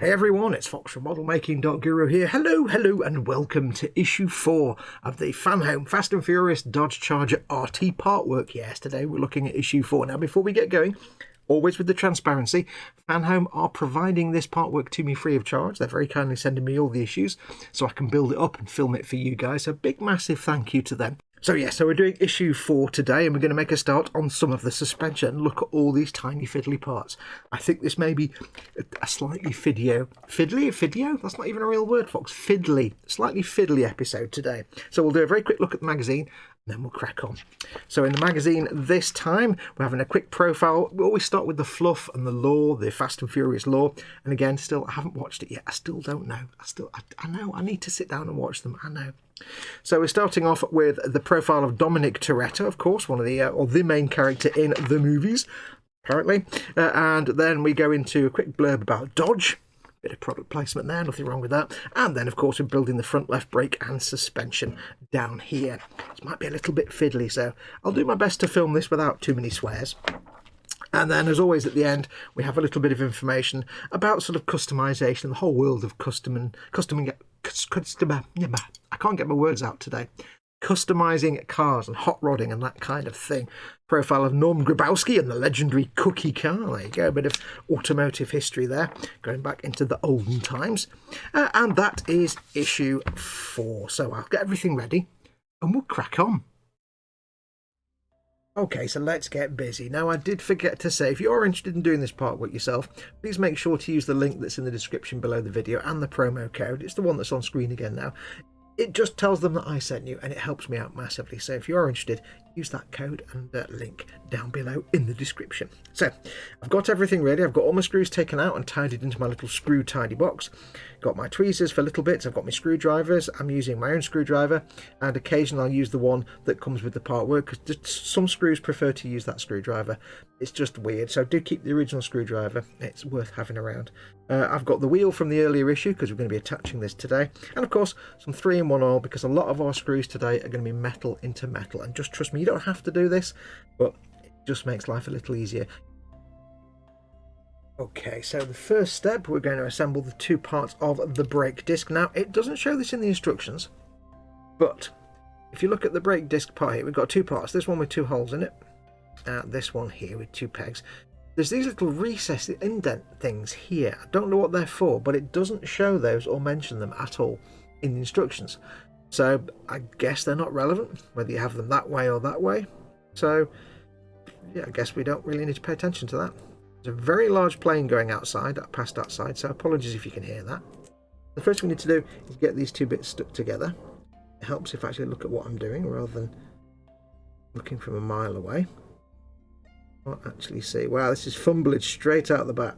Hey everyone, it's Foxx from modelmaking.guru here. Hello, and welcome to issue 4 of the Fanhome Fast and Furious Dodge Charger RT partwork. Yes, today we're looking at issue 4. Now, before we get going, always with the transparency, Fanhome are providing this partwork to me free of charge. They're very kindly sending me all the issues so I can build it up and film it for you guys. So big, massive thank you to them. So we're doing issue 4 today, and we're going to make a start on some of the suspension. Look at all these tiny fiddly parts. I think this may be a slightly fiddly? That's not even a real word, Fox. Slightly fiddly episode today. So we'll do a very quick look at the magazine, and then we'll crack on. So in the magazine this time, we're having a quick profile. We always start with the fluff and the lore, the Fast and Furious lore. And again, I haven't watched it yet. I still don't know. I know. I need to sit down and watch them. I know. So we're starting off with the profile of Dominic Toretto, of course, one of the main character in the movies, apparently. And then we go into a quick blurb about Dodge. Bit of product placement there, nothing wrong with that. And then, of course, we're building the front left brake and suspension down here. This might be a little bit fiddly, so I'll do my best to film this without too many swears. And then, as always, at the end, we have a little bit of information about sort of customization and the whole world of customer. I can't get my words out today. Customizing cars and hot rodding and that kind of thing. Profile of Norm Grabowski and the legendary cookie car. There you go, a bit of automotive history there, going back into the olden times. And that is issue 4. So I'll get everything ready and we'll crack on. Okay, so let's get busy. Now, I did forget to say, if you're interested in doing this partwork yourself, please make sure to use the link that's in the description below the video and the promo code. It's the one that's on screen again now. It just tells them that I sent you, and it helps me out massively. So if you are interested, use that code and link down below in the description. So I've got everything ready. I've got all my screws taken out and tidied into my little screw tidy box. Got my tweezers for little bits. I've got my screwdrivers. I'm using my own screwdriver, and occasionally I'll use the one that comes with the partwork, because some screws prefer to use that screwdriver. It's just weird, so do keep the original screwdriver. It's worth having around. I've got the wheel from the earlier issue, because we're going to be attaching this today, and of course some 3-in-1 oil, because a lot of our screws today are going to be metal into metal. And just trust me, you don't have to do this, but it just makes life a little easier. Okay, so the first step, we're going to assemble the 2 parts of the brake disc. Now, it doesn't show this in the instructions, but if you look at the brake disc part here, we've got 2 parts. This one with 2 holes in it, and this one here with 2 pegs. There's these little recessed indent things here. I don't know what they're for, but it doesn't show those or mention them at all in the instructions. So I guess they're not relevant, whether you have them that way or that way. So yeah, I guess we don't really need to pay attention to that. There's a very large plane going outside, past outside, so apologies if you can hear that. The first thing we need to do is get these 2 bits stuck together. It helps if I actually look at what I'm doing rather than looking from a mile away. Can't actually see. Wow, this is fumbled straight out the back.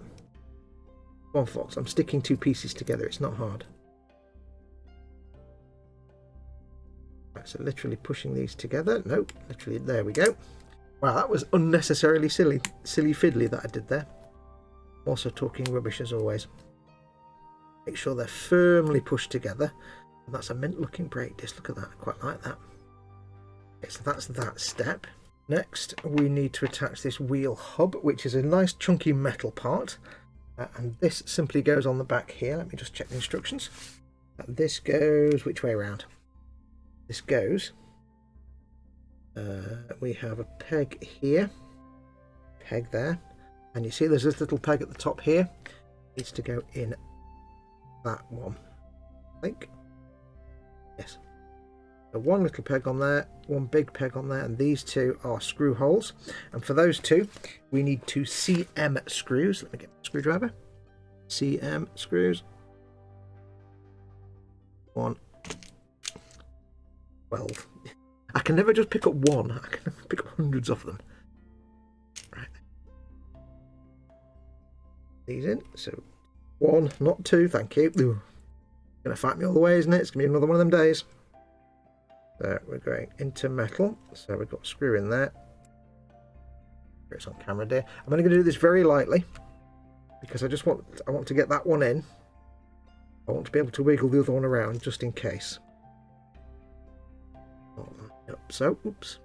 Come on, Fox, I'm sticking 2 pieces together. It's not hard. Right, so literally pushing these together. Nope, literally, there we go. Wow, that was unnecessarily silly fiddly that I did there. Also talking rubbish as always. Make sure they're firmly pushed together. And that's a mint looking brake disc. Look at that, I quite like that. Okay, so that's that step. Next, we need to attach this wheel hub, which is a nice chunky metal part. And this simply goes on the back here. Let me just check the instructions. This goes which way around? This goes. We have a peg here, peg there, and you see there's this little peg at the top here. It needs to go in that one, I think. Yes. So 1 little peg on there, 1 big peg on there, and these 2 are screw holes. And for those 2, we need 2 CM screws. Let me get my screwdriver. CM screws. 1, 12. I can never just pick up 1. I can pick up hundreds of them. Right. These in. So 1, not 2. Thank you. Ooh. Gonna fight me all the way, isn't it? It's gonna be another one of them days. So we're going into metal. So we've got a screw in there. It's on camera there. I'm only going to do this very lightly because I want to get that one in. I want to be able to wiggle the other one around just in case. So, oops.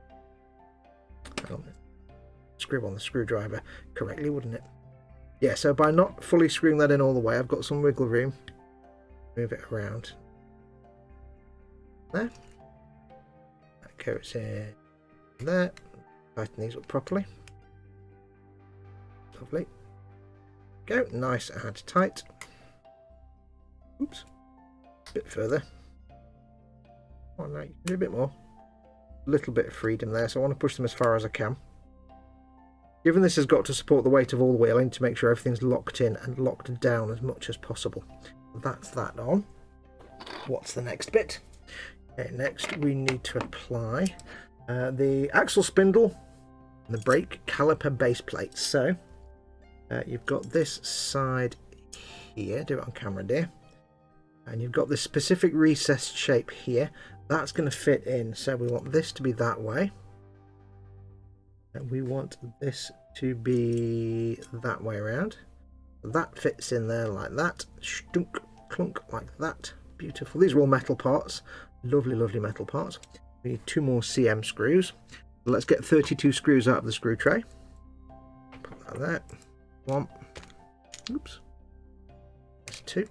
Screw on the screwdriver correctly, wouldn't it? Yeah, so by not fully screwing that in all the way, I've got some wiggle room. Move it around. There. That goes in there. Tighten these up properly. Lovely. Go. Nice and tight. Oops. A bit further. Oh no, you can do a bit more. A little bit of freedom there, so I want to push them as far as I can. Given this has got to support the weight of all the wheel, I need to make sure everything's locked in and locked down as much as possible. That's that on. What's the next bit? Okay, next we need to apply the axle spindle and the brake caliper base plate. So you've got this side here, do it on camera dear, and you've got this specific recessed shape here. That's going to fit in, so we want this to be that way. And we want this to be that way around. That fits in there like that. Stunk, clunk, like that. Beautiful. These are all metal parts. Lovely, lovely metal parts. We need 2 more CM screws. Let's get 32 screws out of the screw tray. Put that there. 1. Oops. That's 2.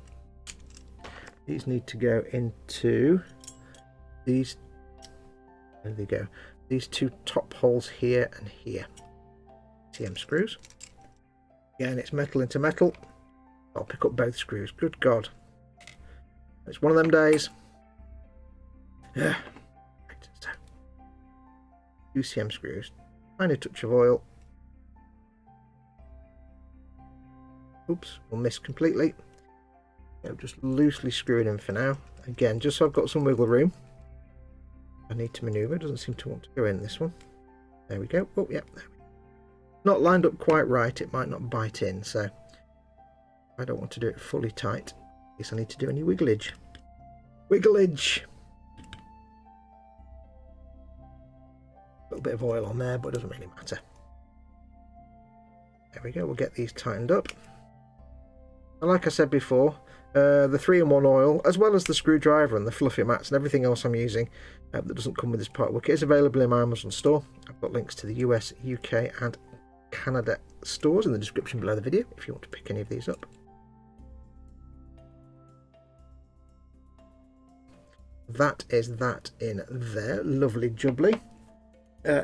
These need to go into these. There they go. These 2 top holes here and here. CM screws. Again, it's metal into metal. I'll pick up both screws. Good God. It's one of them days. Yeah. Right, so 2 CM screws. Tiny touch of oil. Oops, we'll miss completely. I'm just loosely screwing in for now. Again, just so I've got some wiggle room. I need to manoeuvre. Doesn't seem to want to go in this one. There we go. Oh, yeah. There we go. Not lined up quite right. It might not bite in, so I don't want to do it fully tight in case I need to do any wigglage. Wigglage. A little bit of oil on there, but it doesn't really matter. There we go. We'll get these tightened up. And like I said before, the 3-in-1 oil, as well as the screwdriver and the fluffy mats and everything else I'm using that doesn't come with this partwork, is available in my Amazon store. I've got links to the US, UK and Canada stores in the description below the video if you want to pick any of these up. That is that in there. Lovely jubbly.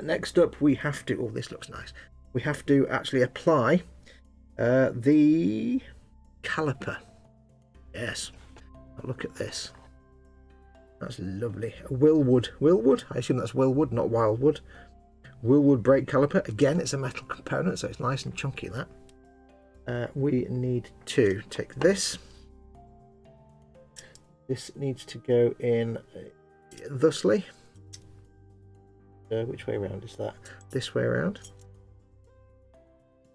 Next up we have to, oh this looks nice, we have to actually apply the caliper. Yes, look at this. That's lovely. Willwood. I assume that's Willwood, not Wildwood. Willwood brake caliper. Again, it's a metal component, so it's nice and chunky. That we need to take this. This needs to go in thusly. Which way around is that? This way around.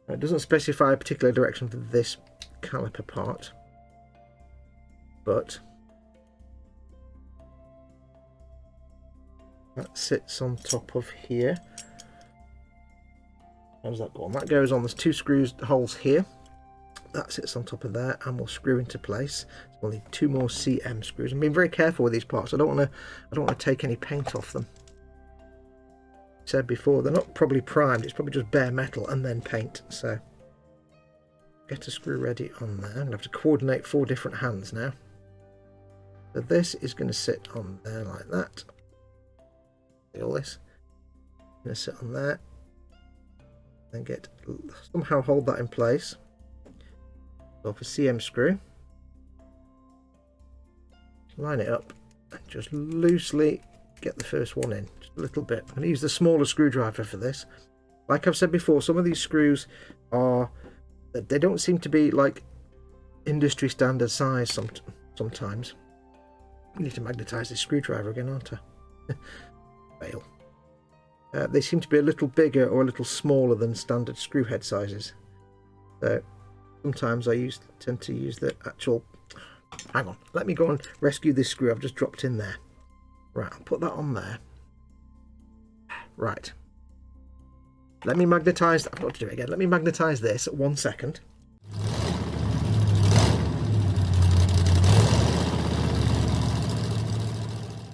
It doesn't specify a particular direction for this caliper part, but that sits on top of here. How does that go on? That goes on. There's 2 screws holes here. That sits on top of there and will screw into place. So we'll need 2 more CM screws. I'm being very careful with these parts. I don't want to take any paint off them. Said before, they're not probably primed. It's probably just bare metal and then paint. So get a screw ready on there. I'm going to have to coordinate 4 different hands now. So this is going to sit on there like that. See all this? Going to sit on there. And somehow hold that in place. So off a CM screw. Line it up and just loosely get the first one in. Just a little bit. I'm going to use the smaller screwdriver for this. Like I've said before, some of these screws they don't seem to be like industry standard size sometimes. I need to magnetize this screwdriver again, aren't I? Fail. They seem to be a little bigger or a little smaller than standard screw head sizes. So sometimes I tend to use the actual... Hang on, let me go and rescue this screw I've just dropped in there. Right, I'll put that on there. Right. Let me magnetize... I've got to do it again. Let me magnetize this. 1 second.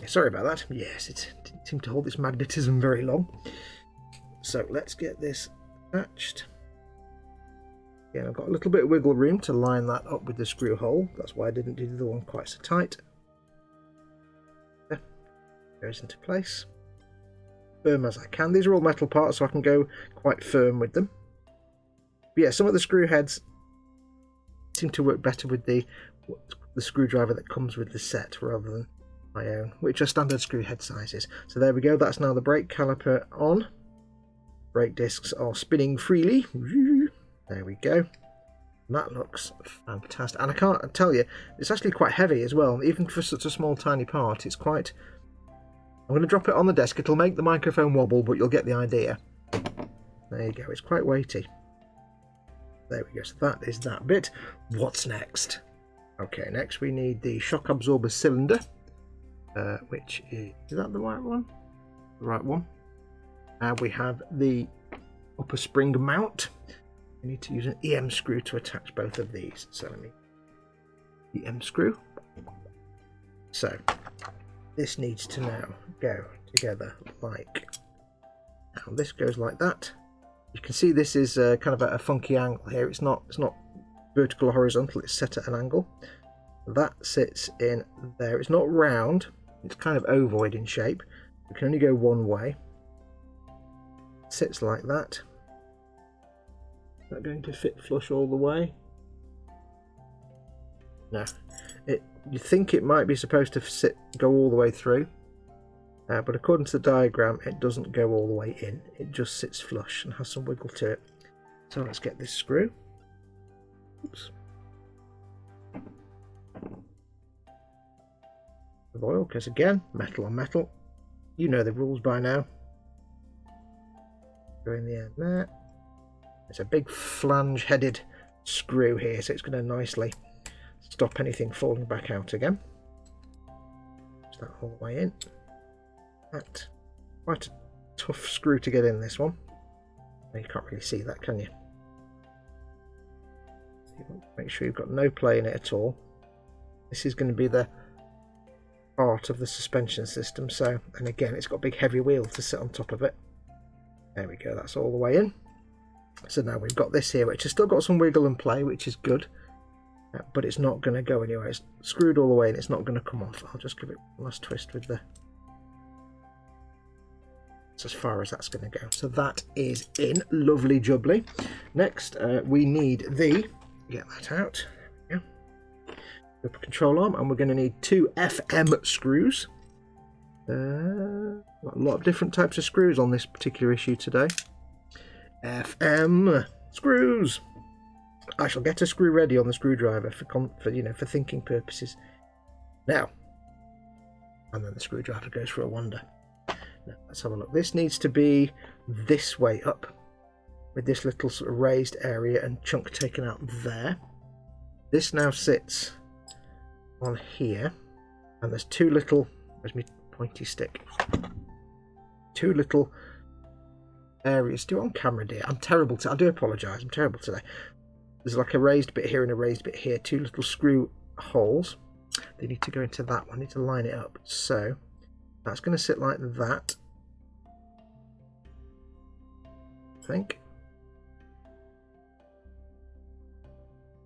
Sorry about that. Yes, it didn't seem to hold its magnetism very long. So let's get this attached. Again, I've got a little bit of wiggle room to line that up with the screw hole. That's why I didn't do the other one quite so tight. There. Goes into place. Firm as I can. These are all metal parts, so I can go quite firm with them. But yeah, some of the screw heads seem to work better with the screwdriver that comes with the set rather than my own, which are standard screw head sizes. So there we go. That's now the brake caliper on. Brake discs are spinning freely. There we go. And that looks fantastic. And I can't tell you, it's actually quite heavy as well. Even for such a small, tiny part, it's quite... I'm going to drop it on the desk. It'll make the microphone wobble, but you'll get the idea. There you go. It's quite weighty. There we go. So that is that bit. What's next? Okay, next we need the shock absorber cylinder, which is that the right one? The right one. We have the upper spring mount. We need to use an EM screw to attach both of these. So let me EM screw. So this needs to now go together like now. This goes like that. You can see this is kind of a funky angle here. It's not vertical or horizontal. It's set at an angle. That sits in there. It's not round. It's kind of ovoid in shape. You can only go one way. It sits like that. Is that going to fit flush all the way? No. You think it might be supposed to go all the way through, but according to the diagram, it doesn't go all the way in. It just sits flush and has some wiggle to it. So let's get this screw. Oops. Of oil, because again, metal on metal. You know the rules by now. Go in the end there. It's a big flange-headed screw here, so it's going to nicely stop anything falling back out again. Push that all the way in. That quite a tough screw to get in, this one. You can't really see that, can you? Make sure you've got no play in it at all. This is going to be the part of the suspension system, so, and again, it's got a big heavy wheel to sit on top of it. There we go, that's all the way in. So now we've got this here, which has still got some wiggle and play, which is good, but it's not going to go anywhere. It's screwed all the way and it's not going to come off. I'll just give it one last twist with the... That's as far as that's going to go. So that is in. Lovely jubbly. Next, we need the... Get that out. There we go. Upper control arm, and we're going to need 2 FM screws. A lot of different types of screws on this particular issue today. FM screws. I shall get a screw ready on the screwdriver for thinking purposes. Now, and then the screwdriver goes for a wander. Now, let's have a look. This needs to be this way up, with this little sort of raised area and chunk taken out there. This now sits on here, and there's 2 little. Where's my pointy stick? 2 little areas. Do it on camera, dear. I'm terrible. I do apologise. I'm terrible today. There's like a raised bit here and a raised bit here. 2 little screw holes. They need to go into that one. I need to line it up. So that's going to sit like that, I think.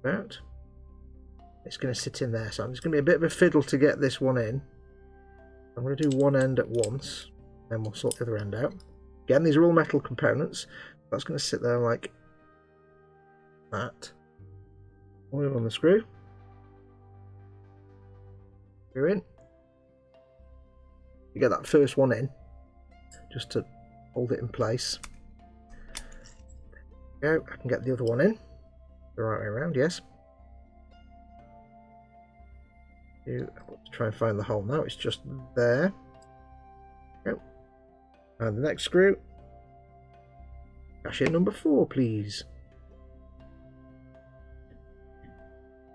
About. It's going to sit in there. So it's going to be a bit of a fiddle to get this one in. I'm going to do one end at once, then we'll sort the other end out. Again, these are all metal components. That's going to sit there like that. Oil on the screw. Screw in. You get that first one in, just to hold it in place. There we go. I can get the other one in. The right way around, yes. I've got to try and find the hole now. It's just there. Go. And the next screw. Cash in number 4, please.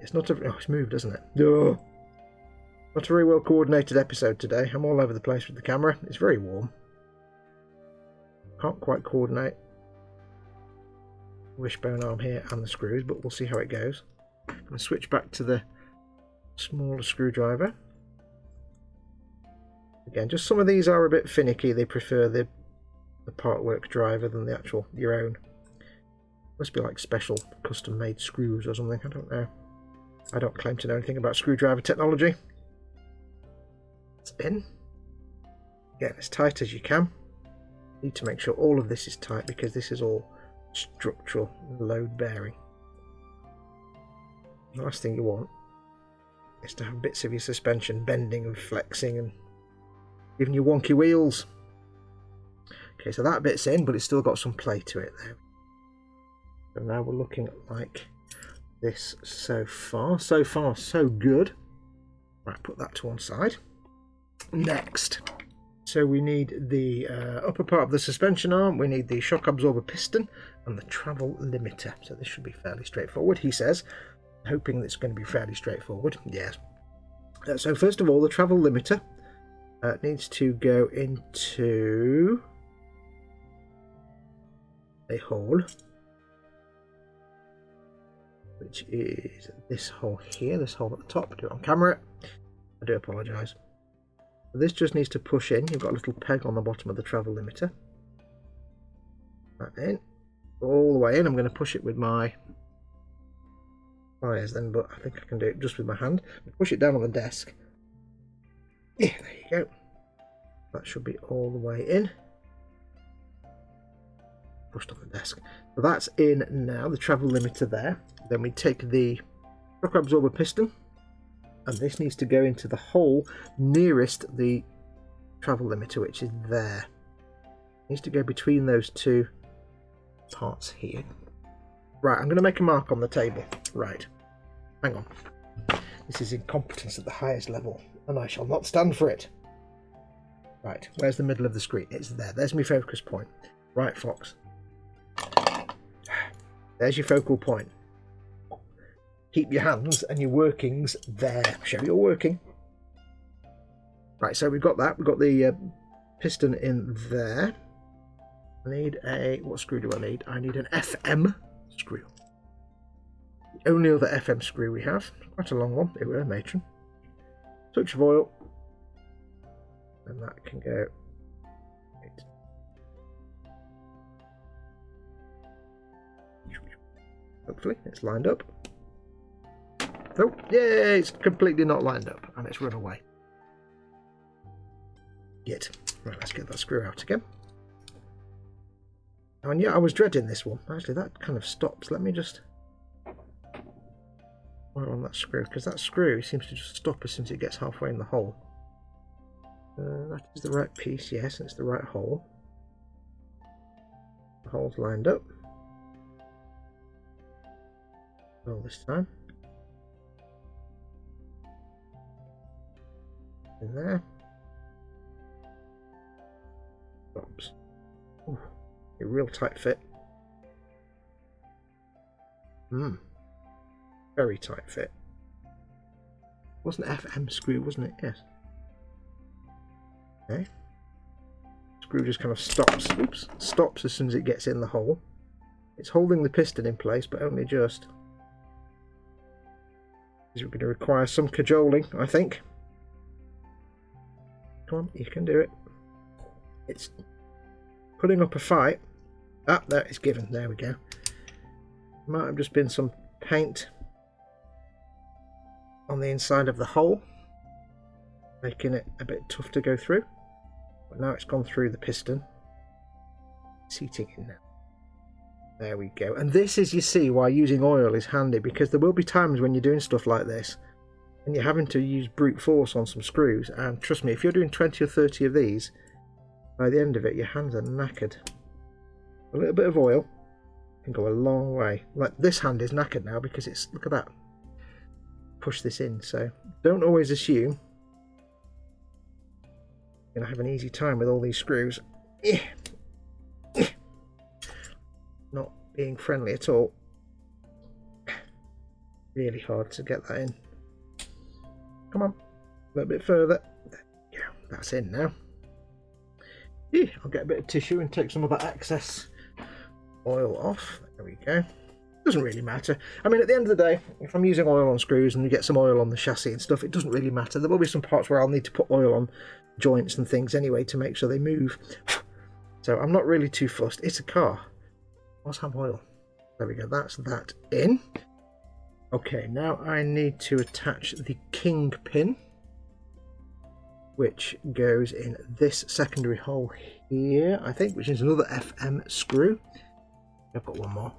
It's not a... Oh, it's moved, isn't it? Oh. Not a very well coordinated episode today. I'm all over the place with the camera. It's very warm. Can't quite coordinate wishbone arm here and the screws, but we'll see how it goes. I'm going to switch back to the smaller screwdriver. Again, just some of these are a bit finicky. They prefer the partwork driver than the actual your own Must be like special custom made screws or something, I don't know. I don't claim to know anything about screwdriver technology. It's in. Get as tight as you can. Need to make sure all of this is tight because this is all structural load bearing. The last thing you want is to have bits of your suspension bending and flexing and giving you wonky wheels. Okay, so that bit's in, but it's still got some play to it there. So now we're looking at like this so far. So far, so good. Right, put that to one side. Next, so we need the upper part of the suspension arm, we need the shock absorber piston and the travel limiter. So this should be fairly straightforward, he says. Hoping that it's going to be fairly straightforward. Yes. So first of all, the travel limiter needs to go into a hole, which is this hole here, this hole at the top. Do it on camera. I do apologise. This just needs to push in. You've got a little peg on the bottom of the travel limiter. That in. All the way in. I'm going to push it with my pliers then, but I think I can do it just with my hand. Push it down on the desk. Yeah, there you go. That should be all the way in. Pushed on the desk. So that's in now, the travel limiter there. Then we take the shock absorber piston, and this needs to go into the hole nearest the travel limiter, which is there. It needs to go between those two parts here. Right, I'm going to make a mark on the table. Right, hang on. This is incompetence at the highest level, and I shall not stand for it. Right, where's the middle of the screen? It's there. There's my focus point. Right, Fox. There's your focal point. Keep your hands and your workings there. Show you're working. Right, so we've got that. We've got the piston in there. I need a... what screw do I need? I need an FM screw. The only other FM screw we have. Quite a long one. It were, matron. Touch of oil. And that can go... hopefully it's lined up. Oh, yeah, it's completely not lined up and it's run away. Git. Right, let's get that screw out again. Oh, and yeah, I was dreading this one. Actually, that kind of stops. Let me just oil on that screw, because that screw seems to just stop as soon as it gets halfway in the hole. That is the right piece, yes, and it's the right hole. The hole's lined up. All this time. In there. Stops. Ooh, a real tight fit. Very tight fit. Wasn't FM screw, wasn't it? Yes. Okay. Screw just kind of stops. Oops. Stops as soon as it gets in the hole. It's holding the piston in place, but only just. We're going to require some cajoling, I think. Come on, you can do it. It's putting up a fight. Ah, there, it's given. There we go. Might have just been some paint on the inside of the hole, making it a bit tough to go through. But now it's gone through the piston. It's heating in now. There we go. And this is, you see, why using oil is handy, because there will be times when you're doing stuff like this and you're having to use brute force on some screws, and trust me, if you're doing 20 or 30 of these, by the end of it your hands are knackered. A little bit of oil can go a long way. Like this hand is knackered now because it's, look at that, push this in. So don't always assume you're going to have an easy time with all these screws. Not being friendly at all. Really hard to get that in. Come on, a little bit further. There you go. That's in now. Yeah, I'll get a bit of tissue and take some of that excess oil off. There we go. Doesn't really matter. I mean, at the end of the day, if I'm using oil on screws and you get some oil on the chassis and stuff, it doesn't really matter. There will be some parts where I'll need to put oil on joints and things anyway to make sure they move. So I'm not really too fussed. It's a car. Must have oil. There we go, that's that in. Okay, now I need to attach the kingpin, which goes in this secondary hole here, I think, which is another FM screw. I've got one more.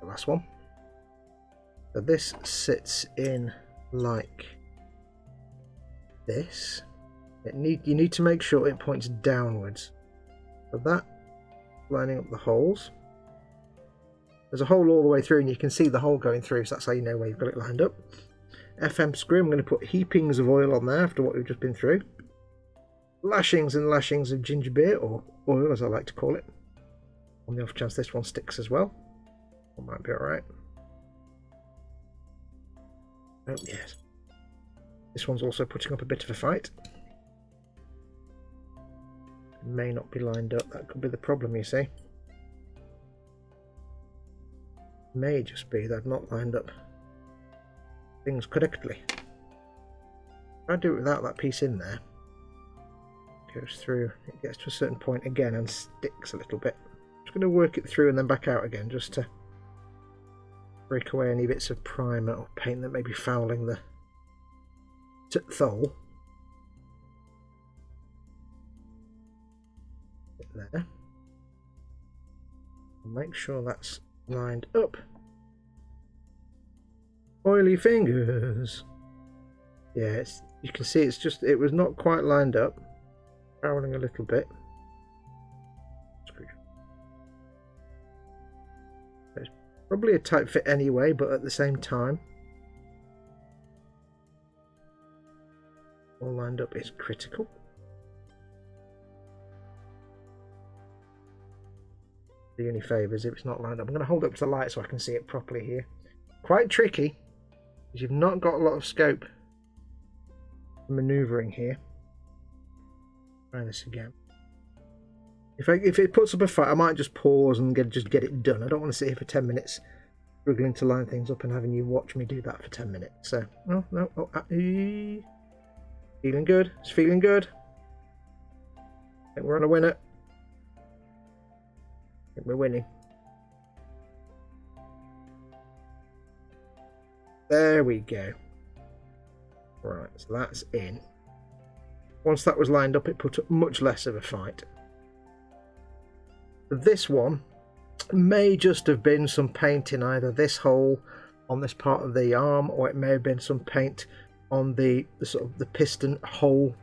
The last one. So this sits in like this. You need to make sure it points downwards. So that, lining up the holes. There's a hole all the way through, and you can see the hole going through, so that's how you know where you've got it lined up. FM screw, I'm going to put heapings of oil on there after what we've just been through. Lashings and lashings of ginger beer, or oil as I like to call it. On the off chance this one sticks as well. It might be alright. Oh yes. This one's also putting up a bit of a fight. It may not be lined up, that could be the problem, you see. May just be that I've not lined up things correctly. If I do it without that piece in there, it goes through, it gets to a certain point again and sticks a little bit. I'm just going to work it through and then back out again, just to break away any bits of primer or paint that may be fouling the thole. There. Make sure that's lined up. Oily fingers. Yeah, you can see it was not quite lined up. Fouling a little bit. It's probably a tight fit anyway, but at the same time, all lined up is critical. Do any favours if it's not lined up. I'm going to hold up to the light so I can see it properly here. Quite tricky, because you've not got a lot of scope for manoeuvring here. Try this again. If it puts up a fight, I might just pause and just get it done. I don't want to sit here for 10 minutes struggling to line things up and having you watch me do that for 10 minutes. So, no. Feeling good. It's feeling good. I think we're on a winner. I think we're winning. There we go. Right, so that's in. Once that was lined up, it put up much less of a fight. This one may just have been some paint in either this hole on this part of the arm, or it may have been some paint on the sort of the piston hole,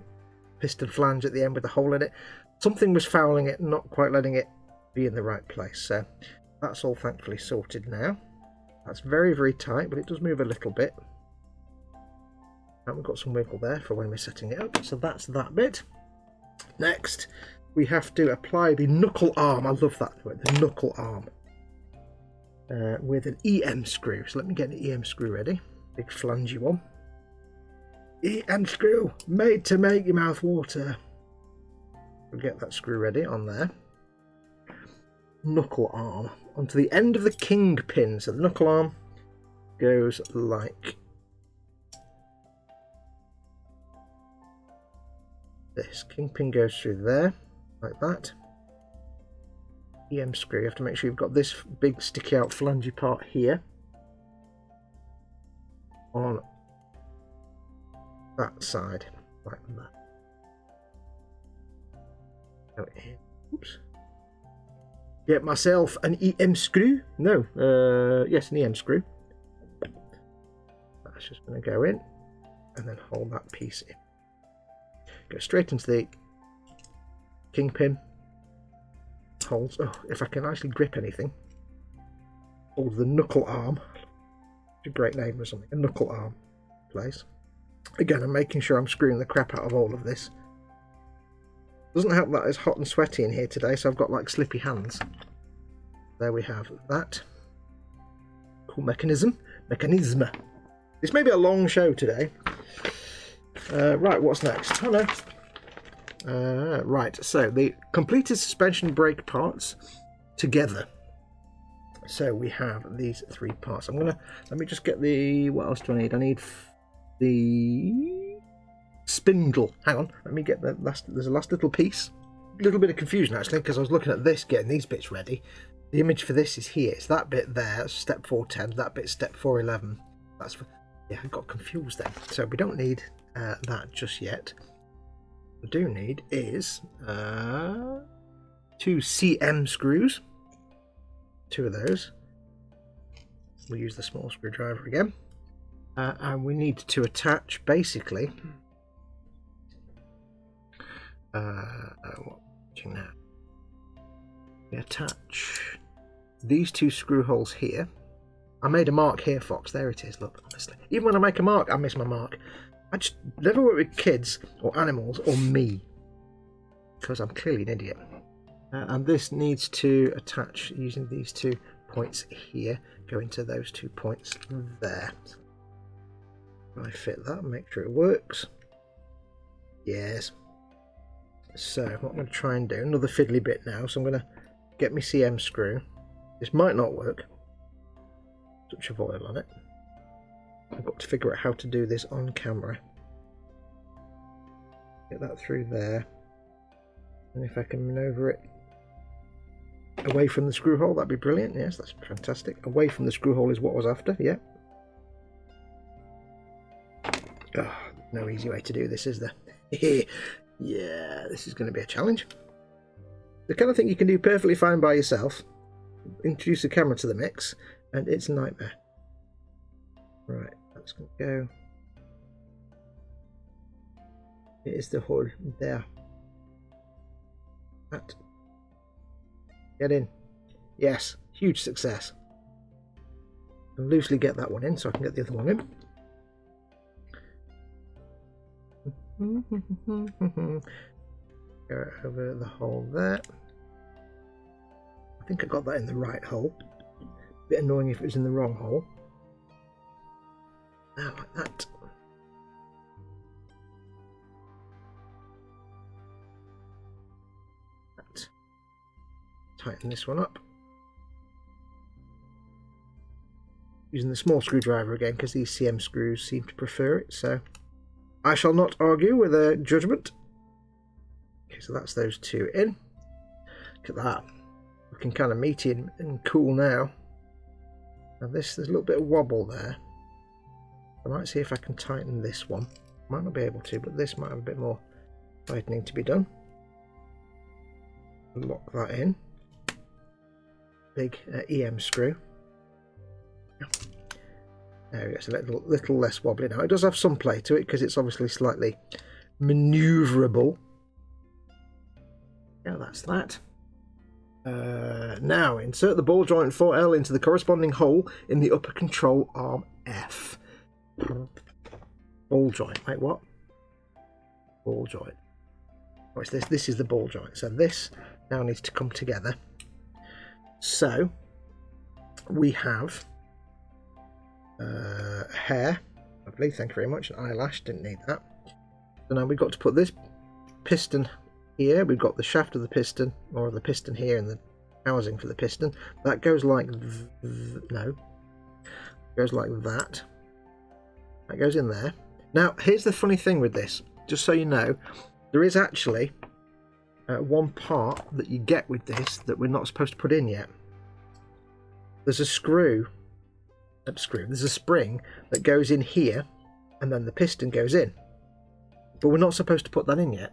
piston flange at the end with the hole in it. Something was fouling it, not quite letting it be in the right place. So that's all thankfully sorted now. That's very, very tight, but it does move a little bit. And we've got some wiggle there for when we're setting it up. So that's that bit. Next, we have to apply the knuckle arm. I love that word, the knuckle arm. With an EM screw. So let me get an EM screw ready. Big flangey one. EM screw, made to make your mouth water. We'll get that screw ready on there. Knuckle arm onto the end of the kingpin. So the knuckle arm goes like this. Kingpin goes through there like that. EM screw, you have to make sure you've got this big sticky out flangey part here on that side like that. Oops. Get myself an EM screw. No, yes, an EM screw. That's just going to go in and then hold that piece in. Go straight into the kingpin. Holds. Oh, if I can actually grip anything. Hold the knuckle arm. It's a great name or something. A knuckle arm place. Again, I'm making sure I'm screwing the crap out of all of this. Doesn't help that it's hot and sweaty in here today, so I've got like slippy hands. There we have that. Cool mechanism. This may be a long show today. Right, what's next? Oh no. Right, so the completed suspension brake parts together. So we have these three parts. Let me just get the, what else do I need? I need the spindle. Hang on, let me get there's a last little piece. A little bit of confusion actually, because I was looking at this, getting these bits ready, The image for this is here. It's that bit there, step 410. That bit, step 411. That's for, yeah, I got confused then. So we don't need that just yet. What we do need is 2 CM screws. 2 of those. We'll use the small screwdriver again. And we need to attach, basically, watching now. We attach these 2 screw holes here. I made a mark here, Fox. There it is. Look, honestly, even when I make a mark, I miss my mark. I just never work with kids or animals or me, because I'm clearly an idiot. And this needs to attach using these 2 points here. Go into those 2 points there. I fit that and make sure it works. Yes. So what I'm going to try and do, another fiddly bit now. So I'm going to get my CM screw. This might not work. Touch of oil on it. I've got to figure out how to do this on camera. Get that through there. And if I can maneuver it away from the screw hole, that'd be brilliant. Yes, that's fantastic. Away from the screw hole is what I was after. Yeah. Oh, no easy way to do this, is there? Yeah, this is going to be a challenge. The kind of thing you can do perfectly fine by yourself. Introduce a camera to the mix, and it's a nightmare. Right, that's going to go. It is the hole there. That. Get in. Yes, huge success. And loosely get that one in so I can get the other one in. Go over the hole there. I think I got that in the right hole. Bit annoying if it was in the wrong hole. Now like that. Tighten this one up. Using the small screwdriver again because these CM screws seem to prefer it, so I shall not argue with a judgment. Okay, so that's those 2 in. Look at that. Looking kind of meaty and cool now. Now this, there's a little bit of wobble there. I might see if I can tighten this one. Might not be able to, but this might have a bit more tightening to be done. Lock that in. Big EM screw. There we go. It's a little less wobbly now. It does have some play to it because it's obviously slightly manoeuvrable. Yeah, that's that. Now insert the ball joint 4L into the corresponding hole in the upper control arm F. Ball joint. Wait, what? Ball joint. What's this? This is the ball joint. So this now needs to come together. So we have hair. Lovely, thank you very much. An eyelash, didn't need that. So now we've got to put this piston here. We've got the shaft of the piston, or the piston here, and the housing for the piston. That goes like no. It goes like that. That goes in there. Now, here's the funny thing with this. Just so you know, there is actually one part that you get with this that we're not supposed to put in yet. There's a there's a spring that goes in here, and then the piston goes in. But we're not supposed to put that in yet.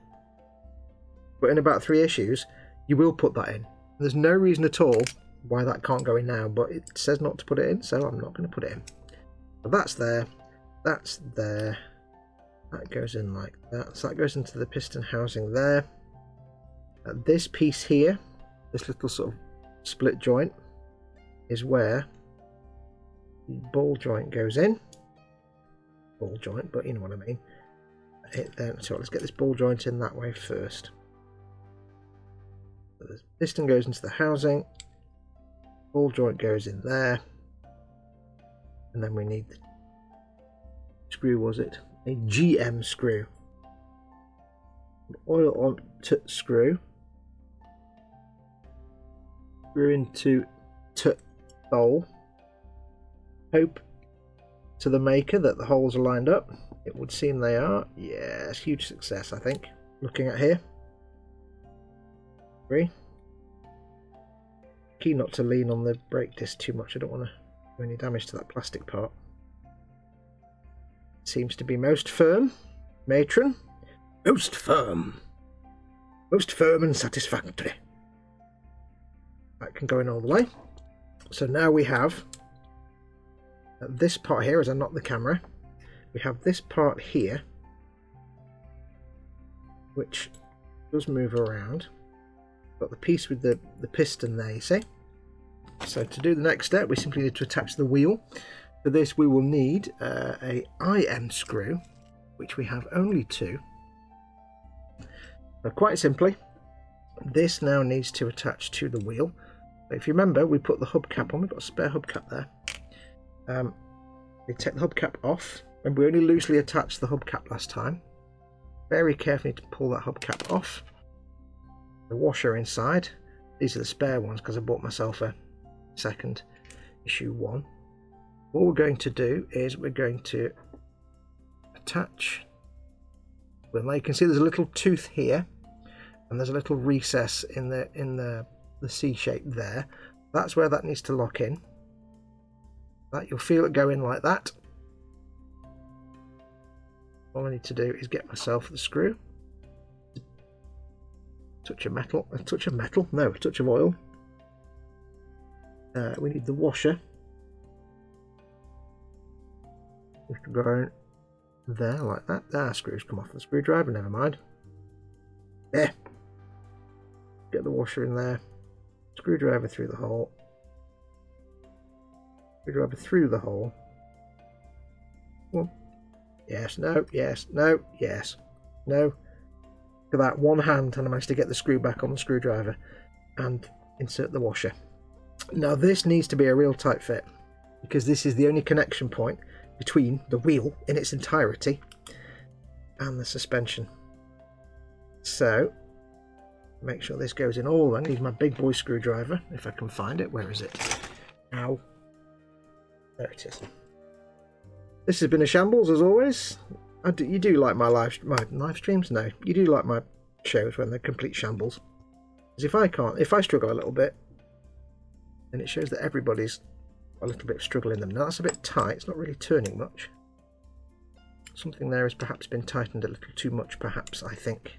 But in about 3 issues, you will put that in. There's no reason at all why that can't go in now, but it says not to put it in, so I'm not going to put it in. So that's there. That's there. That goes in like that. So that goes into the piston housing there. This piece here, this little sort of split joint, is where the ball joint goes in. Ball joint, but you know what I mean. So let's get this ball joint in that way first. So the piston goes into the housing. Ball joint goes in there. And then we need the screw, was it? A GM screw. Oil on to screw. Screw into hole. Hope to the maker that the holes are lined up. It would seem they are. Yes, huge success, I think. Looking at here. 3. Key not to lean on the brake disc too much. I don't want to do any damage to that plastic part. Seems to be most firm. Matron. Most firm. Most firm and satisfactory. That can go in all the way. So now we have this part here, as I knock the camera. We have this part here, which does move around. Got the piece with the piston there, you see. So to do the next step, we simply need to attach the wheel. For this, we will need a IM screw, which we have only 2. So quite simply, this now needs to attach to the wheel. If you remember, we put the hubcap on. We've got a spare hubcap there. We take the hubcap off, and we only loosely attached the hubcap last time. Very carefully to pull that hubcap off. The washer inside. These are the spare ones because I bought myself a second issue 1. What we're going to do is we're going to attach. Well, now you can see there's a little tooth here, and there's a little recess in the C shape there. That's where that needs to lock in. That you'll feel it go in like that. All I need to do is get myself the screw. A touch of oil. We need the washer. We can go in there like that. Ah, screws come off the screwdriver, never mind. There. Get the washer in there. Screwdriver through the hole. Screwdriver through the hole. One. Yes, no, yes, no, yes, no. To that one hand, and I managed to get the screw back on the screwdriver and insert the washer. Now this needs to be a real tight fit, because this is the only connection point between the wheel in its entirety and the suspension. So make sure this goes in all. I need my big boy screwdriver if I can find it. Where is it? Ow. There it is. This has been a shambles as always. You do like my live streams? No, you do like my shows when they're complete shambles. Because if I struggle a little bit, then it shows that everybody's a little bit of struggle in them. Now that's a bit tight. It's not really turning much. Something there has perhaps been tightened a little too much, perhaps, I think.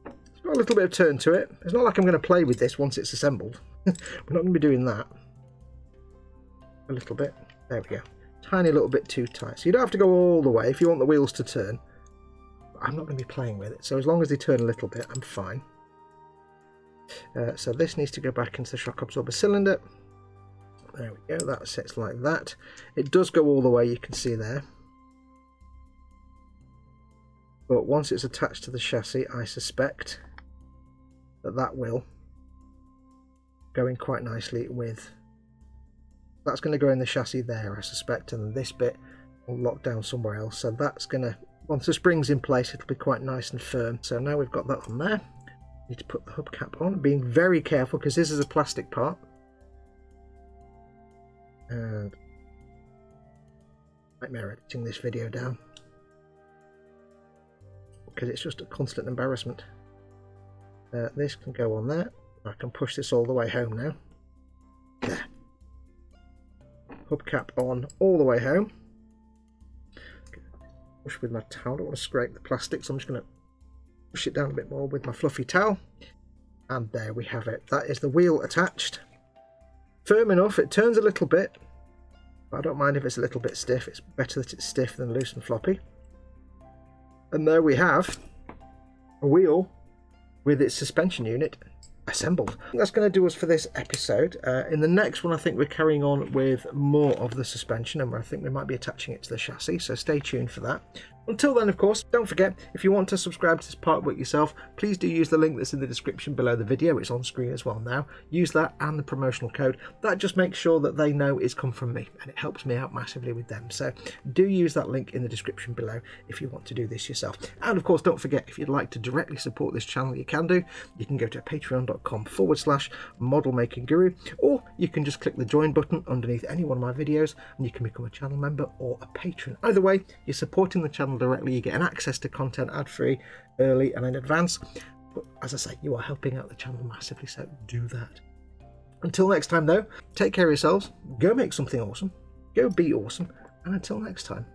It's got a little bit of turn to it. It's not like I'm going to play with this once it's assembled. We're not going to be doing that. A little bit. There we go. Tiny little bit too tight. So you don't have to go all the way if you want the wheels to turn. But I'm not going to be playing with it. So as long as they turn a little bit, I'm fine. So this needs to go back into the shock absorber cylinder. There we go. That sits like that. It does go all the way, you can see there. But once it's attached to the chassis, I suspect that will go in quite nicely with... That's going to go in the chassis there, I suspect, and this bit will lock down somewhere else. So that's going to, once the spring's in place, it'll be quite nice and firm. So now we've got that on there. Need to put the hubcap on, being very careful because this is a plastic part. And nightmare editing this video down because it's just a constant embarrassment. This can go on there. I can push this all the way home now. There. Hubcap on all the way home. Push with my towel. I don't want to scrape the plastic, so I'm just going to push it down a bit more with my fluffy towel. And there we have it. That is the wheel attached. Firm enough. It turns a little bit, but I don't mind if it's a little bit stiff. It's better that it's stiff than loose and floppy. And there we have a wheel with its suspension unit assembled. That's going to do us for this episode. In the next one, I think we're carrying on with more of the suspension, and I think we might be attaching it to the chassis, so stay tuned for that. Until then, of course, don't forget, if you want to subscribe to this partwork yourself, please do use the link that's in the description below the video. It's on screen as well now. Use that and the promotional code. That just makes sure that they know it's come from me, and it helps me out massively with them. So do use that link in the description below if you want to do this yourself. And of course, don't forget, if you'd like to directly support this channel, you can do. You can go to patreon.com/modelmakingguru, or you can just click the join button underneath any one of my videos and you can become a channel member or a patron. Either way, you're supporting the channel directly. You get an access to content ad-free, early and in advance. But as I say, you are helping out the channel massively, so do that. Until next time though, take care of yourselves, go make something awesome, go be awesome, and until next time,